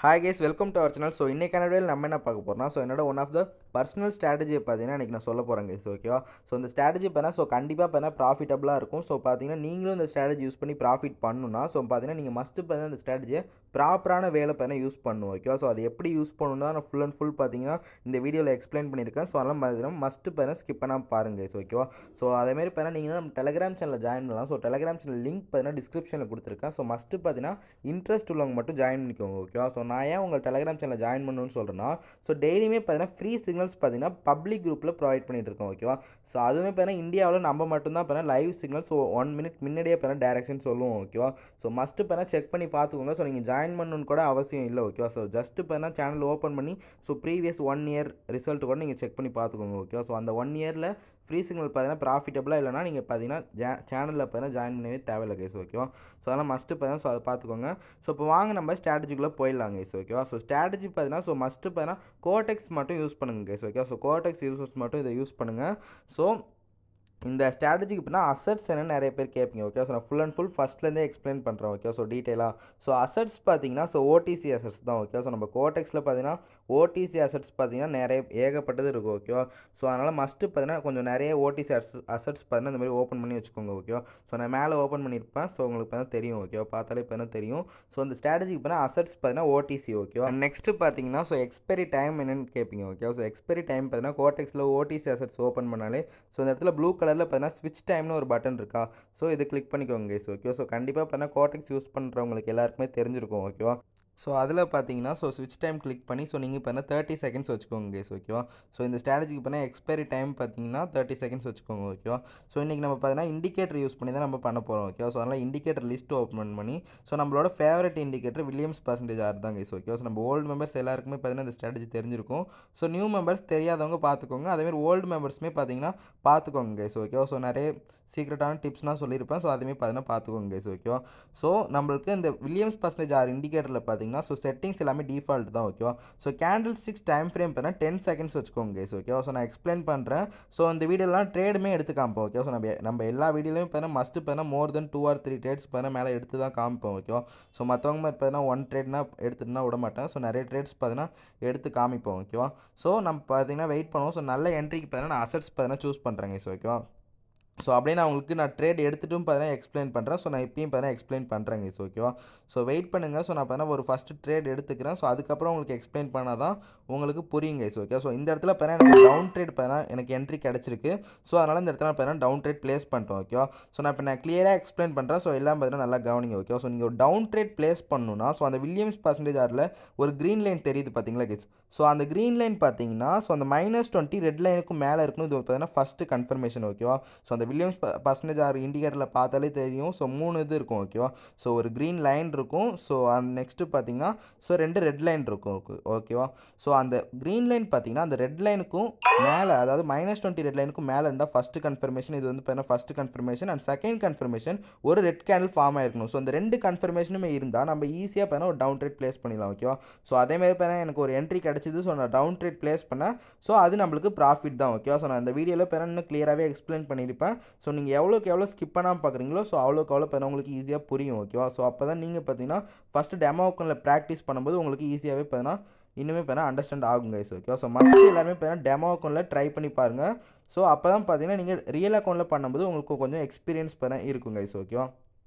Hi guys, welcome to our channel. So இன்றைக்கான வீடியோவில் நம்ம என்ன பார்க்க போகிறோம்னா, என்னோட ஒன் ஆஃப் த பர்சனல் ஸ்ட்ராட்டஜியை பார்த்தீங்கன்னா இன்றைக்கி நான் சொல்ல போகிறேன் கேஸ். ஓகேவா? ஸோ இந்த ஸ்ட்ராட்டஜி பார்த்தீங்கன்னா கண்டிப்பாக பார்த்தீங்கன்னா ப்ராஃபிட்டபுளாக இருக்கும். ஸோ பார்த்தீங்கன்னா நீங்களும் இந்த ஸ்ட்ராட்டஜி யூஸ் பண்ணி ப்ராஃபிட் பண்ணணும்னா பார்த்தீங்கன்னா நீங்கள் மஸ்ட்டு பார்த்தீங்கன்னா இந்த ஸ்ட்ராட்டஜியை ப்ராப்பரான வேலை பார்த்தீங்கன்னா யூஸ் பண்ணணும். ஓகேவா? ஸோ அது எப்படி யூஸ் பண்ணணும்னா நான் ஃபுல் அண்ட் ஃபுல் பார்த்தீங்கன்னா இந்த வீடியோவில் எக்ஸ்பிளைன் பண்ணியிருக்கேன். ஸோ அதெல்லாம் பார்த்தீங்கன்னா மஸ்ட்டு பார்த்தீங்கன்னா ஸ்கிப் பண்ணாமல் பாருங்க கேஸ். ஓகேவா? ஸோ அதேமாதிரி பார்த்தீங்கன்னா நீங்கள் நம்ம டெலிகிராம் சேனலில் ஜாயின் பண்ணலாம். ஸோ டெலிகிராம் சேனல் லிங்க் பார்த்தீங்கன்னா டிஸ்கிரிப்ஷனில் கொடுத்துருக்கேன். ஸோ மஸ்ட்டு பார்த்தீங்கன்னா இன்ட்ரெஸ்ட் உள்ளவங்க மட்டும் ஜாயின் பண்ணிக்கோங்க. ஓகேவா? ஸோ நான் ஏன் உங்கள் டெலிகிராம் சேனலில் ஜாயின் பண்ணணும்னு சொல்கிறேன்னா, டெய்லியுமே பார்த்தீங்கன்னா ஃப்ரீ சிக்னல்ஸ் பார்த்தீங்கன்னா பப்ளிக் குரூப்பில் ப்ரொவைட் பண்ணிட்டு இருக்கோம். ஓகேவா? ஸோ அதுவுமே பார்த்தீங்கன்னா இந்தியாவில் நம்ம மட்டும்தான் பார்த்தீங்கன்னா லைவ் சிக்னல்ஸ் 1 மினிட் முன்னாடியே பார்த்தீங்கன்னா டேரக்ஷன் சொல்லுவோம். ஓகேவா? ஸோ மஸ்ட்டு பார்த்தீங்கன்னா செக் பண்ணி பார்த்துக்கோங்க. ஸோ நீங்கள் ஜாயின் பண்ணணும்னு கூட அவசியம் இல்லை. ஓகேவா? ஸோ ஜஸ்ட்டு பார்த்தீங்கன்னா சேனல் ஓப்பன் பண்ணி ப்ரீவியஸ் 1 இயர் ரிசல்ட் கூட நீங்கள் செக் பண்ணி பார்த்துக்கோங்க. ஓகேவா? ஸோ அந்த 1 இயரில் ஃப்ரீ சிக்னல் பார்த்தீங்கன்னா ப்ராஃபிட்டபுளாக இல்லைனா நீங்கள் பார்த்தீங்கன்னா சேனலில் பார்த்தீங்கன்னா ஜாயின் பண்ணவே தேவையில்லை கேஸ். ஓகேவா? ஸோ அதெல்லாம் மஸ்ட்டு பார்த்தீங்கன்னா அதை பார்த்துக்கோங்க. ஸோ இப்போ வாங்க நம்ம ஸ்ட்ராட்டஜிக்குள்ளே போயிடலாம் கேஸ். ஓகேவா? ஸோ ஸ்ட்ராட்டஜி பார்த்தீங்கன்னா மஸ்ட்டு பார்த்தீங்கன்னா கோடெக்ஸ் மட்டும் யூஸ் பண்ணுங்கள் கேஸ். ஓகேவா? ஸோ கோடெக்ஸ் யூசர்ஸ் மட்டும் இதை யூஸ் பண்ணுங்கள். ஸோ இந்த ஸ்ட்ராட்டஜிக்கு இப்போனா அசட்ஸ் என்னன்னு நிறைய பேர் கேட்பீங்க. ஓகே? ஸோ நான் ஃபுல் அண்ட் ஃபுல் ஃபஸ்ட்லேருந்தே எக்ஸ்பிளைன் பண்ணுறேன். ஓகே? ஸோ டீட்டெயிலாக அசட்ஸ் பார்த்தீங்கன்னா ஓடிசி அசட்ஸ் தான். ஓகே? ஸோ நம்ம கோடெக்ஸில் பார்த்தீங்கன்னா ஓடிசி அசட்ஸ் பார்த்தீங்கன்னா நிறைய ஏகப்பட்டது இருக்கும். ஓகேவா? ஸோ அதனால் மஸ்ட்டு பார்த்தீங்கன்னா கொஞ்சம் நிறைய ஓடிசி அசட்ஸ் பார்த்தீங்கன்னா இந்த மாதிரி ஓப்பன் பண்ணி வச்சுக்கோங்க. ஓகேவா? ஸோ நான் மேலே ஓப்பன் பண்ணியிருப்பேன். ஸோ உங்களுக்கு பார்த்தா தெரியும். ஓகேவா? பார்த்தாலே பார்த்தா தெரியும். ஸோ இந்த ஸ்ட்ராட்டஜிக்கு பார்த்தீங்கன்னா அசட்ஸ் பார்த்தீங்கன்னா ஓடிசி. ஓகேவா? நெக்ஸ்ட்டு பார்த்தீங்கன்னா எக்ஸ்பைரி டைம் என்னென்னு கேட்பீங்க. ஓகேவா? ஸோ எக்ஸ்பைரி டைம் பார்த்தீங்கன்னா கோடெக்ஸில் ஓடிசி அசட்ஸ் ஓப்பன் பண்ணாலே இந்த இடத்துல ப்ளூ கலரில் பார்த்தீங்கன்னா ஸ்விட்ச் டைம்னு ஒரு பட்டன் இருக்கா? ஸோ இது கிளிக் பண்ணிக்கோங்க கைஸ். ஓகேவா? ஸோ கண்டிப்பாக பார்த்தீங்கன்னா கோடெக்ஸ் யூஸ் பண்ணுறவங்களுக்கு எல்லாருக்குமே தெரிஞ்சிருக்கும். ஓகேவா? ஸோ அதில் பார்த்தீங்கன்னா ஸ்விட்ச் டைம் கிளிக் பண்ணி நீங்கள் இப்போ 30 செகண்ட்ஸ் வச்சுக்கோங்க கேஸ். ஓகேவா? ஸோ இந்த ஸ்ட்ராட்டஜிக்கு பண்ணால் எக்ஸ்பைரி டைம் பார்த்தீங்கன்னா 30 செகண்ட்ஸ் வச்சுக்கோங்க. ஓகேவா? ஸோ இன்றைக்கி நம்ம பார்த்தீங்கன்னா இண்டிகேட்டர் யூஸ் பண்ணி தான் நம்ம பண்ண போகிறோம். ஓகேவா? ஸோ அதனால் இண்டிகேட்டர் லிஸ்ட் ஓப்பன் பண்ணி நம்மளோட favourite indicator Williams percentage R தான் கேஸ். ஓகேவா? ஸோ நம்ம ஓல்டு மெம்பர்ஸ் எல்லாருக்குமே பார்த்தீங்கன்னா இந்த ஸ்ட்ராட்டஜி தெரிஞ்சிருக்கும். ஸோ நியூ மெம்பர்ஸ் தெரியாதவங்க பார்த்துக்கோங்க. அதேமாதிரி ஓல்டு மெம்பர்ஸுமே பார்த்தீங்கன்னா பார்த்துக்கோங்க கேஸ். ஓகேவா? ஸோ நிறைய சீக்ரெட்டான டிப்ஸ்லாம் சொல்லியிருப்பேன். ஸோ அதுவுமே பார்த்தீங்கன்னா பார்த்துக்கோங்க கேஸ். ஓகேவா? ஸோ நம்மளுக்கு இந்த வில்லியம்ஸ் பர்சன்டேஜ் ஆர் இண்டிகேட்டரில் பார்த்தீங்கன்னா செட்டிங்ஸ் எல்லாமே டிஃபால்ட் தான். ஓகேவா? So candle sticks time frame பார்த்தீங்கன்னா 10 செகண்ட்ஸ் வச்சுக்கோங்க கேஸ். ஓகேவா? ஸோ நான் எக்ஸ்பிளைன் பண்ணுறேன். ஸோ இந்த வீடியோலாம் ட்ரேடுமே எடுத்து காமிப்போம். ஓகேவா? ஸோ நம்ம எல்லா வீடியோலையும் பார்த்தீங்கன்னா மஸ்ட்டு பார்த்தீங்கன்னா மோர் தென் 2 or 3 ட்ரேட்ஸ் பார்த்தீங்கன்னா மேலே எடுத்து தான் காமிப்போம். ஓகேவா? ஸோ மற்றவங்க மாதிரி பார்த்தீங்கன்னா 1 ட்ரேட்னா எடுத்துட்டுனா விட மாட்டேன். ஸோ நிறைய ட்ரேட்ஸ் பார்த்தீங்கன்னா எடுத்து காமிப்போம். ஓகேவா? ஸோ நம்ம பார்த்தீங்கன்னா வெயிட் பண்ணுவோம். ஸோ நல்ல என்ட்ரிக்கு பார்த்தீங்கன்னா நான் அசட்ஸ் பார்த்தீங்கன்னா சூஸ் பண்ணுறேங்க. ஸோ ஓகேவா? ஸோ அப்படியே நான் உங்களுக்கு ட்ரேட் எடுத்துட்டும் பார்த்தீங்கன்னா எக்ஸ்பிளைன் பண்ணுறேன். ஸோ நான் இப்பயும் பார்த்தீங்கன்னா எக்ஸ்பிளைன் பண்ணுறேங்க. ஸோ ஓகேவா? ஸோ வெயிட் பண்ணுங்கள். ஸோ நான் பார்த்தீங்கன்னா ஒரு ஃபஸ்ட்டு ட்ரேட் எடுத்துக்கிறேன். ஸோ அதுக்கப்புறம் உங்களுக்கு எக்ஸ்பிளைன் பண்ணால் தான் உங்களுக்கு புரியுங்க. So okay? ஸோ இந்த இடத்துல பார்த்தீங்கன்னா எனக்கு டவுன் ட்ரேட் பார்த்தீங்கன்னா எனக்கு என்ட்ரி கிடச்சிருக்கு. ஸோ அதனால் இந்த இடத்துல பார்த்தீங்கன்னா டவுன் ட்ரேட் ப்ளேஸ் பண்ணிட்டோம். ஓகேவா? ஸோ நான் இப்போ கிளியராக எக்ஸ்பிளைன் பண்ணுறேன். ஸோ எல்லாம் பார்த்தீங்கன்னா நல்லா கவனிங்க. ஓகேவா? ஸோ நீங்கள் ஒரு டவுன் ட்ரேட் ப்ளேஸ் பண்ணணும்னா அந்த வில்லியம்ஸ் பர்சன்டேஜ் ஆரில் ஒரு க்ரீன் லைன் தெரியுது பார்த்தீங்களா கேஸ்? ஸோ அந்த க்ரீன் லைன் பார்த்தீங்கன்னா அந்த -20 ரெட் லைனுக்கும் மேலே இருக்கணும். இது பார்த்தீங்கன்னா ஃபஸ்ட்டு கன்ஃபர்மேஷன். ஓகேவா? ஸோ அந்த வில்லியம்ஸ் பர்சன்டேஜ் ஆர் இண்டிகேட்டரில் பார்த்தாலே தெரியும். ஸோ 3 இது இருக்கும். ஓகேவா? ஸோ ஒரு க்ரீன் லைன் இருக்கும். ஸோ நெக்ஸ்ட்டு பார்த்தீங்கன்னா 2 ரெட் லைன் இருக்கும். ஓகேவா? ஸோ அந்த க்ரீன் லைன் பார்த்தீங்கன்னா அந்த ரெட் லைனுக்கும் மேலே, அதாவது -20 ரெட் லைனுக்கும் மேலே இருந்தால் ஃபஸ்ட்டு கன்ஃபர்மேஷன். இது பார்த்தீங்கன்னா first confirmation. And second confirmation ஒரு ரெட் கேண்டில் ஃபார்ம் ஆயிருக்கணும். ஸோ இந்த 2 கன்ஃபர்மேஷனுமே இருந்தால் நம்ம ஈஸியாக பார்த்தீங்கன்னா ஒரு டவுன் ட்ரேட் ப்ளேஸ் பண்ணிடலாம். ஓகேவா? ஸோ அதேமாதிரி பார்த்தீங்கன்னா எனக்கு ஒரு என்ட்ரி கிடச்சிது. ஸோ நான் டவுன் ட்ரேட் ப்ளேஸ் பண்ணேன். ஸோ அது நம்மளுக்கு ப்ராஃபிட் தான். ஓகேவா? ஸோ நான் இந்த வீடியோவில் பார்த்தீங்கன்னா இன்னும் கிளியராகவே எக்ஸ்பிளைன் பண்ணியிருப்பேன். ஸோ நீங்கள் எவ்வளோ ஸ்கிப் பண்ணாமல் பார்க்குறீங்களோ அவ்வளோக்கு பார்த்தீங்கன்னா உங்களுக்கு ஈஸியாக புரியும். ஓகேவா? ஸோ அப்போ தான் நீங்கள் பார்த்தீங்கன்னா ஃபஸ்ட்டு டெமோ அக்கௌண்ட்டில் ப்ராக்டிஸ் பண்ணும்போது உங்களுக்கு ஈஸியாகவே பார்த்தீங்கன்னா இன்னுமே பார்த்தீங்கன்னா அண்டர்ஸ்டாண்ட் ஆகும் கைஸ். ஓகேவா? ஸோ மஸ்ட்டு எல்லாருமே பார்த்தீங்கன்னா டெமோ அக்கௌண்ட்டில் ட்ரை பண்ணி பாருங்கள். ஸோ அப்போ தான் பார்த்தீங்கன்னா நீங்கள் ரியல் அக்கௌண்ட்டில் பண்ணும்போது உங்களுக்கு கொஞ்சம் எக்ஸ்பீரியன்ஸ் பார்த்தீங்கன்னா இருக்கும் கைஸ். ஓகேவா?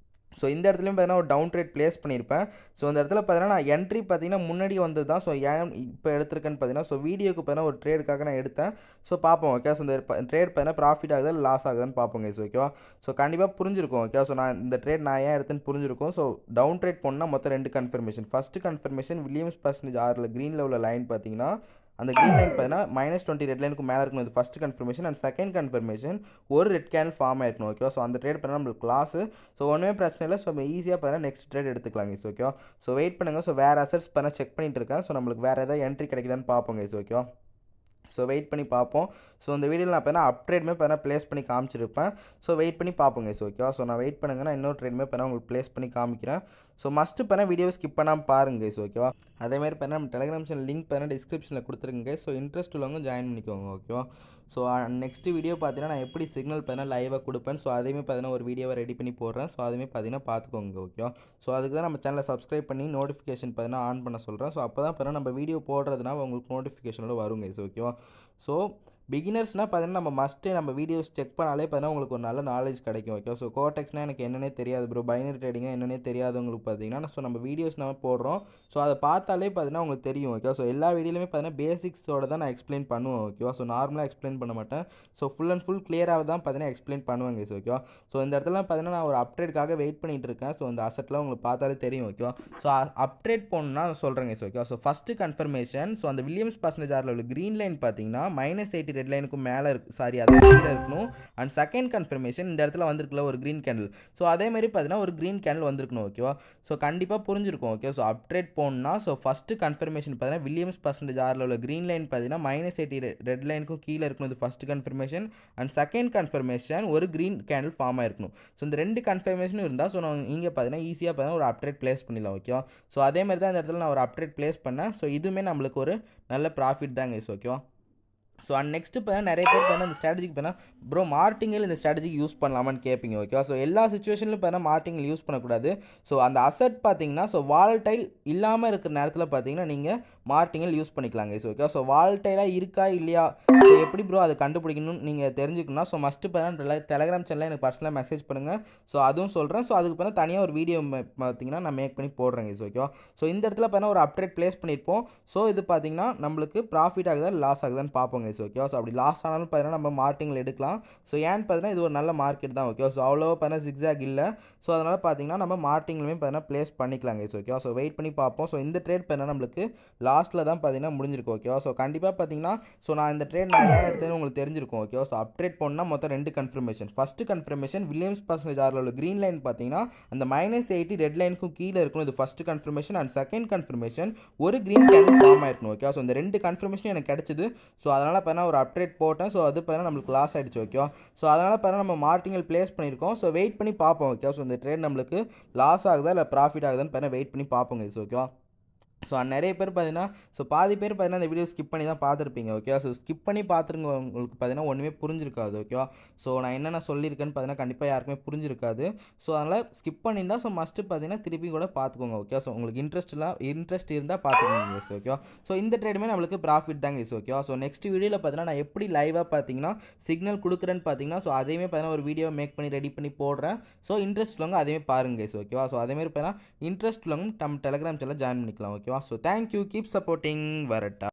ஸோ இந்த இடத்துலையும் பார்த்தீங்கன்னா ஒரு டவுன் ட்ரேட் ப்ளேஸ் பண்ணியிருப்பேன். ஸோ இந்த இடத்துல பார்த்தீங்கன்னா நான் என்ட்ரி பார்த்தீங்கன்னா முன்னாடி வந்தது தான். ஸோ ஏன் இப்போ எடுத்திருக்கேன்னு பார்த்தீங்கன்னா வீடியோக்கு பார்த்தீங்கன்னா ஒரு ட்ரேடுக்காக நான் எடுத்தேன். ஸோ பார்ப்போம். ஓகே? ஸோ இந்த ட்ரேட் பார்த்தீங்கன்னா ப்ராஃபிட் ஆகுதா இல்லை லாஸ் ஆகுதான்னு பார்ப்போங்க கைஸ். ஓகேவா? ஸோ கண்டிப்பாக புரிஞ்சிருக்கும். ஓகே? ஸோ நான் இந்த ட்ரேட் நான் ஏன் எடுத்தேன்னு புரிஞ்சிருக்கும். ஸோ டவுன் ட்ரேட் போனால் மொத்தம் 2 confirmation. First confirmation Williams percentage ஆரில் க்ரீனில் உள்ள லைன் பார்த்தீங்கன்னா அந்த க்ரீன் லைன் பார்த்தீங்கன்னா -20 ரெட் லைனுக்கு மேலே இருக்கணும். இது first confirmation. And second confirmation ஒரு ரெட் கேண்டில் ஃபார்ம் ஆயிருக்கணும். ஓகேவா? ஸோ அந்த ட்ரேட் பண்ணால் நம்மளுக்கு லாஸு. ஸோ ஒன்றுமே பிரச்சனை இல்லை. ஸோ நம்ம ஈஸியாக பார்த்தீங்கன்னா நெக்ஸ்ட் ட்ரேட் எடுத்துக்கலாம் கைஸ். ஓகேவா? ஸோ வெயிட் பண்ணுங்கள். ஸோ வேறு அசட்ஸ் பண்ண செக் பண்ணிட்டு இருக்கேன். ஸோ நம்மளுக்கு வேறு ஏதாவது என்ட்ரி கிடைக்குதான்னு பார்ப்போம் கைஸ். ஓகேவா? ஸோ வெயிட் பண்ணி பார்ப்போம். ஸோ இந்த வீடியோவில் நான் பார்த்தீங்கன்னா ட்ரேடுமே பார்த்தீங்கன்னா ப்ளேஸ் பண்ணி காமிச்சிருப்பேன். ஸோ வெயிட் பண்ணி பார்ப்போங்க கைஸ். ஓகேவா? ஸோ நான் வெயிட் பண்ணுங்க. நான் இன்னொரு ட்ரேடுமே பார்த்தீங்கன்னா உங்களுக்கு ப்ளேஸ் பண்ணி காமிக்கிறேன். ஸோ மஸ்ட்டு பண்ண வீடியோ ஸ்கிப் பண்ணாமல் பாருங்க கைஸ் ஓகேவா. அதேமாதிரி பண்ண நம்ம டெலிகிராம் சேனல் லிங்க் பண்ண டிஸ்கிரிப்ஷனில் கொடுத்துருங்க. ஸோ இன்ட்ரெஸ்ட் உள்ளவங்க ஜாயின் பண்ணிக்கோங்க ஓகேவா. ஸோ நெக்ஸ்ட் வீடியோ பார்த்தீங்கன்னா நான் எப்படி சிக்னல் பார்த்தீங்கன்னா லைவாக கொடுப்பேன். ஸோ அதையுமே பார்த்தீங்கன்னா ஒரு வீடியோவை ரெடி பண்ணி போடுறேன். ஸோ அதுவுமே பார்த்தீங்கன்னா பார்த்துக்கோங்க ஓகேவா. ஸோ அதுக்கு தான் நம்ம சேனலை சப்ஸ்கிரைப் பண்ணி நோட்டிஃபிகேஷன் பார்த்தீங்கன்னா ஆன் பண்ண சொல்கிறேன். ஸோ அப்போ தான் பார்த்தீங்கன்னா நம்ம வீடியோ போடுறதுனா உங்களுக்கு நோட்டிஃபிகேஷனோட வரும் கைஸ் ஓகேவா. ஸோ பிகினர்ஸ்னால் பார்த்தீங்கன்னா நம்ம மஸ்ட்டு நம்ம வீடியோஸ் செக் பண்ணாலே பார்த்தீங்கன்னா உங்களுக்கு ஒரு நல்ல நாலேஜ் கிடைக்கும் ஓகே. ஸோ கோடெக்ஸ்னால் எனக்கு என்னன்னே தெரியாது ப்ரோ, பைனரி ட்ரேடிங்காக என்னன்னே தெரியாதவங்களுக்கு பார்த்தீங்கன்னா ஸோ நம்ம வீடியோஸ் நம்ம போடுறோம். ஸோ அதை பார்த்தாலே பார்த்தீங்கன்னா உங்களுக்கு தெரியும் ஓகே. ஸோ எல்லா வீடியோலையுமே பார்த்தீங்கன்னா பேசிக்ஸோட தான் நான் எக்ஸ்பிளைன் பண்ணுவேன் ஓகேவா. ஸோ நார்மலாக எக்ஸ்பிளைன் பண்ண மாட்டேன். ஸோ ஃபுல் அண்ட் ஃபுல் கிளியராக தான் பார்த்தீங்கன்னா எக்ஸ்பிளைன் பண்ணுவாங்க ஸோ ஓகேவா. ஸோ இந்த இடத்துல பார்த்தீங்கன்னா நான் ஒரு அப்டேட்காக வெயிட் பண்ணிகிட்டு இருக்கேன். ஸோ இந்த அசெட்லாம் உங்களுக்கு பார்த்தாலே தெரியும் ஓகேவா. ஸோ அப்டேட் போகணுன்னா சொல்கிறேங்க ஸோ ஓகேவா. ஸோ ஃபஸ்ட்டு கன்ஃபர்மேஷன், ஸோ அந்த வில்லியம்ஸ் பர்சன்டேஜ் ஆரில் உள்ள க்ரீன் லைன் பார்த்தீங்கன்னா -80 ரெட் லைனுக்கும் மேலே சாரி அது கீழே இருக்கணும். அண்ட் செகண்ட் கன்ஃபர்மேஷன் இந்த இடத்துல வந்திருக்குல ஒரு க்ரீன் கேண்டில். ஸோ அதேமாதிரி பார்த்தீங்கன்னா ஒரு க்ரீன் கேண்டில் வந்திருக்கணும் ஓகேவா. ஸோ கண்டிப்பாக புரிஞ்சிருக்கும் ஓகே. ஸோ அப்டேட் போகணுன்னா ஸோ ஃபஸ்ட்டு கன்ஃபர்மேஷன் பார்த்தீங்கன்னா வில்லியம்ஸ் பர்சன்டேஜ் ஆரில் உள்ள க்ரீன் லைன் பார்த்தீங்கன்னா -80 ரெட் லைனுக்கும் கீழே இருக்கணும். இது first confirmation. And second confirmation ஒரு க்ரீன் கேண்டில் ஃபார்ம் ஆயிருக்கணும். ஸோ இந்த ரெண்டு கன்ஃபர்மேஷனும் இருந்தால் ஸோ நான் இங்கே பார்த்தீங்கன்னா ஈஸியாக பார்த்தீங்கன்னா ஒரு அப்டேட் ப்ளேஸ் பண்ணிடலாம் ஓகேவா. ஸோ அதேமாதிரி தான் இந்த இடத்துல நான் ஒரு அப்டேட் ப்ளேஸ் பண்ணேன். ஸோ இதுவுமே நம்மளுக்கு ஒரு நல்ல ப்ராஃபிட் தாங்க கைஸ் ஓகேவா. ஸோ அண்ட் நெக்ஸ்ட்டு பார்த்தீங்கன்னா நிறைய பேர் பார்த்தீங்கன்னா இந்த ஸ்ட்ராட்டஜிக்கு பார்த்தீங்கன்னா ப்ரோ மார்டிங்கல் இந்த ஸ்ட்ராட்டஜிக்கு யூஸ் பண்ணலாமான்னு கேட்பீங்க ஓகேவா. ஸோ எல்லா சுச்சுவேஷன்லையும் பார்த்தீங்கன்னா மார்டிங்கல் யூஸ் பண்ணக்கூடாது. ஸோ அந்த அசட் பார்த்தீங்கன்னா ஸோ வால்டைல் இல்லாமல் இருக்கிற நேரத்தில் பார்த்தீங்கன்னா நீங்கள் மார்டிங்கல் யூஸ் பண்ணிக்கலாங்க ஸோ ஓகேவா. ஸோ வால்டைலாக இருக்கா இல்லையா, ஸோ எப்படி ப்ரோ அதை கண்டுபிடிக்கணும்னு நீங்கள் தெரிஞ்சுக்கணும்னா ஸோ மஸ்ட்டு பார்த்தீங்கன்னா டெலகிராம் சேனலில் எனக்கு பர்சனலாக மெசேஜ் பண்ணுங்கள். ஸோ அதுவும் சொல்கிறேன். ஸோ அதுக்கு பார்த்தீங்கன்னா தனியாக ஒரு வீடியோ பார்த்தீங்கன்னா நான் மேக் பண்ணி போடுறேங்க ஸோ ஓகேவா. ஸோ இந்த இடத்துல பார்த்தீங்கன்னா ஒரு அப்டேட் ப்ளேஸ் பண்ணியிருப்போம். ஸோ இது பார்த்தீங்கன்னா நம்மளுக்கு ப்ராஃபிட் ஆகுதா லாஸ் ஆகுதான்னு பார்ப்போங்க ஸோ ஓகேவா. ஸோ அப்படி லாஸ் ஆனாலும் பார்த்தீங்கன்னா நம்ம மார்டிங்கல் எடுக்கலாம். ஸோ ஏன்னு பார்த்தீங்கன்னா இது ஒரு நல்ல மார்க்கெட் தான் ஓகேவா. ஸோ அவ்வளோ பார்த்தீங்கன்னா ஜிக்ஸாக் இல்லை. ஸோ அதனால் பார்த்தீங்கன்னா நம்ம மார்டிங்கலுமே பார்த்தீங்கன்னா ப்ளேஸ் பண்ணிக்கலாங்க ஸோ ஓகேவா. ஸோ வெயிட் பண்ணி பார்ப்போம். ஸோ இந்த ட்ரேட் பார்த்தீங்கன்னா நம்மளுக்கு லாஸ்ட்டில் தான் பார்த்தீங்கன்னா முடிஞ்சிருக்கும் ஓகேவா. ஸோ கண்டிப்பாக பார்த்தீங்கன்னா ஸோ நான் இந்த ட்ரேட் நான் ஏன் எடுத்தேன்னு உங்களுக்கு தெரிஞ்சிருக்கும் ஓகேவா. ஸோ அப்டேட் போனால் மொத்தம் 2 confirmation. First confirmation Williams percentage ஆரில் உள்ள க்ரீன் லைன் பார்த்தீங்கன்னா அந்த -80 ரெட் லைனுக்கும் கீழே இருக்கணும். இது first confirmation. And second confirmation ஒரு க்ரீன் கேண்டில் ஃபார்ம் ஆயிருக்கணும் ஓகேவா. ஸோ இந்த 2 கன்ஃபர்மேஷன் எனக்கு கிடச்சிது. ஸோ அதனால் பார்த்தீங்கன்னா ஒரு அப்டேட் போட்டேன். ஸோ அது பார்த்தீங்கன்னா நம்மளுக்கு லாஸ் ஆகிடுச்சு ஓகேவா. ஸோ அதனால் பார்த்தீங்கன்னா நம்ம மார்டிங்கல் ப்ளேஸ் பண்ணியிருக்கோம். ஸோ வெயிட் பண்ணி பார்ப்போம் ஓகேவா. ஸோ இந்த ட்ரேட் நம்மளுக்கு லாஸ் ஆகுதா இல்லை ப்ராஃபிட் ஆகுதான்னு பார்த்தீங்கன்னா வெயிட் பண்ணி பார்ப்போங்க ஸோ ஓகேவா. ஸோ நிறைய பேர் பார்த்தீங்கன்னா ஸோ பாதி பேர் பார்த்தீங்கன்னா இந்த வீடியோ ஸ்கிப் பண்ணி தான் பார்த்துருப்பீங்க ஓகேவா. ஸோ ஸ்கிப் பண்ணி பார்த்துருங்க, உங்களுக்கு பார்த்தீங்கன்னா ஒன்றுமே புரிஞ்சிருக்காது ஓகேவா. ஸோ நான் என்னென்ன சொல்லியிருக்கேன்னு பார்த்தீங்கன்னா கண்டிப்பாக யாருக்குமே புரிஞ்சிருக்காது. ஸோ அதனால் ஸ்கிப் பண்ணியிருந்தால் ஸோ மஸ்ட்டு பார்த்தீங்கன்னா திருப்பி கூட பார்த்துக்கோங்க ஓகேவா. ஸோ உங்களுக்கு இன்ட்ரெஸ்ட் இருந்தால் பார்த்துக்கோங்க கைஸ் ஓகேவா. ஸோ இந்த ட்ரேடுமே நம்மளுக்கு ப்ராஃபிட் தான் கைஸ் ஓகேவா. ஸோ நெக்ஸ்ட் வீடியோவில் பார்த்தீங்கன்னா நான் எப்படி லைவாக பார்த்தீங்கன்னா சிக்னல் கொடுக்குறேன்னு பார்த்தீங்கன்னா ஸோ அதையுமே பார்த்தீங்கன்னா ஒரு வீடியோ மேக் பண்ணி ரெடி பண்ணி போடுறேன். ஸோ இன்ட்ரெஸ்ட் உள்ளவங்க அதையுமே பாருங்க கைஸ் ஓகேவா. ஸோ அதேமாதிரி பார்த்தீங்கன்னா இன்ட்ரெஸ்ட் உள்ளவங்க நம்ம டெலகிராம் சேனலில் ஜாயின் பண்ணிக்கலாம் ஓகேவா. ஸோ தேங்க்யூ, கீப் சப்போர்ட்டிங் வரட்டா.